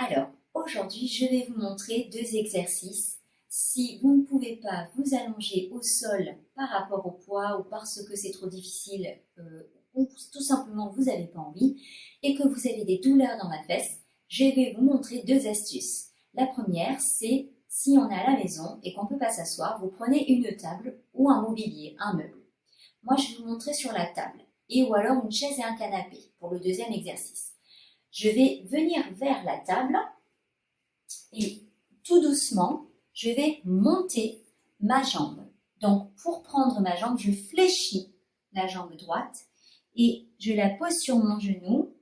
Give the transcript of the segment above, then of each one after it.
Alors, aujourd'hui, je vais vous montrer deux exercices. Si vous ne pouvez pas vous allonger au sol par rapport au poids ou parce que c'est trop difficile ou tout simplement vous n'avez pas envie et que vous avez des douleurs dans la fesse, je vais vous montrer deux astuces. La première, c'est si on est à la maison et qu'on ne peut pas s'asseoir, vous prenez une table ou un mobilier, un meuble. Moi, je vais vous montrer sur la table et ou alors une chaise et un canapé pour le deuxième exercice. Je vais venir vers la table et tout doucement, je vais monter ma jambe. Donc, pour prendre ma jambe, je fléchis la jambe droite et je la pose sur mon genou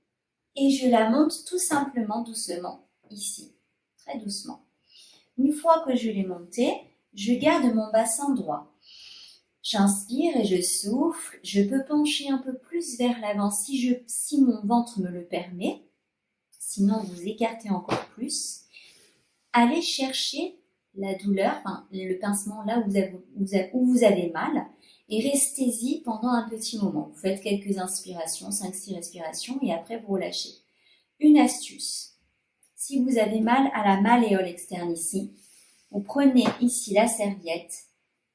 et je la monte tout simplement doucement ici, très doucement. Une fois que je l'ai montée, je garde mon bassin droit. J'inspire et je souffle. Je peux pencher un peu plus vers l'avant si mon ventre me le permet. Sinon, vous écartez encore plus. Allez chercher la douleur, le pincement là où vous avez mal et restez-y pendant un petit moment. Vous faites quelques inspirations, 5-6 respirations et après vous relâchez. Une astuce, si vous avez mal à la malléole externe ici, vous prenez ici la serviette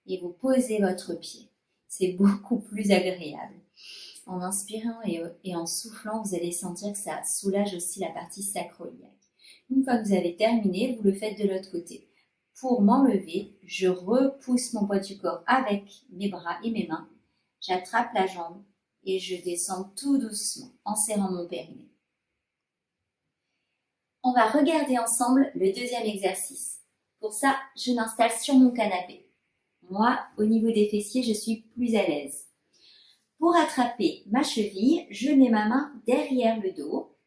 et vous posez votre pied. C'est beaucoup plus agréable. En inspirant et en soufflant, vous allez sentir que ça soulage aussi la partie sacro-iliaque. Une fois que vous avez terminé, vous le faites de l'autre côté. Pour m'enlever, je repousse mon poids du corps avec mes bras et mes mains. J'attrape la jambe et je descends tout doucement en serrant mon périnée. On va regarder ensemble le deuxième exercice. Pour ça, je m'installe sur mon canapé. Moi, au niveau des fessiers, je suis plus à l'aise. Pour attraper ma cheville, je mets ma main derrière le dos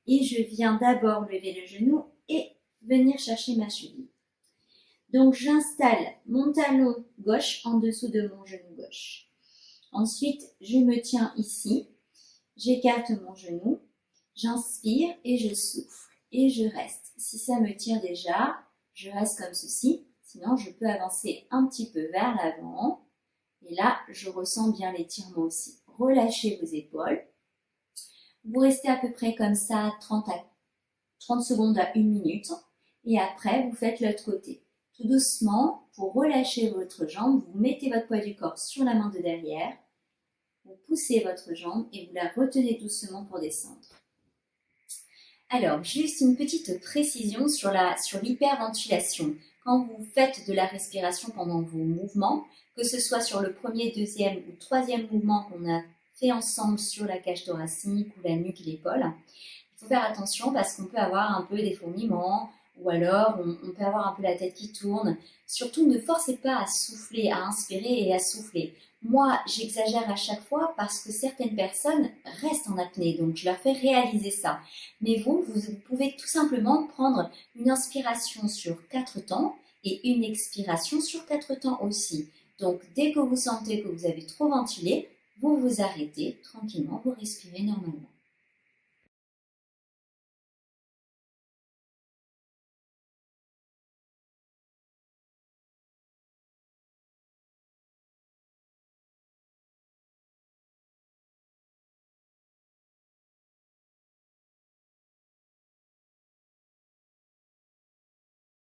et je viens d'abord lever le genou et venir chercher ma cheville. Donc, j'installe mon talon gauche en dessous de mon genou gauche. Ensuite, je me tiens ici, j'écarte mon genou, j'inspire et je souffle et je reste. Si ça me tire déjà, je reste comme ceci. Sinon, je peux avancer un petit peu vers l'avant. Et là, je ressens bien l'étirement aussi. Relâchez vos épaules. Vous restez à peu près comme ça 30 secondes à 1 minute. Et après, vous faites l'autre côté. Tout doucement, pour relâcher votre jambe, vous mettez votre poids du corps sur la main de derrière. Vous poussez votre jambe et vous la retenez doucement pour descendre. Alors, juste une petite précision sur l'hyperventilation. Quand vous faites de la respiration pendant vos mouvements, que ce soit sur le premier, deuxième ou troisième mouvement qu'on a fait ensemble sur la cage thoracique ou la nuque et l'épaule, il faut faire attention parce qu'on peut avoir un peu des fourmillements ou alors on peut avoir un peu la tête qui tourne. Surtout, ne forcez pas à souffler, à inspirer et à souffler. Moi, j'exagère à chaque fois parce que certaines personnes restent en apnée, donc je leur fais réaliser ça. Mais vous pouvez tout simplement prendre une inspiration sur 4 temps et une expiration sur 4 temps aussi. Donc, dès que vous sentez que vous avez trop ventilé, vous vous arrêtez tranquillement, vous respirez normalement.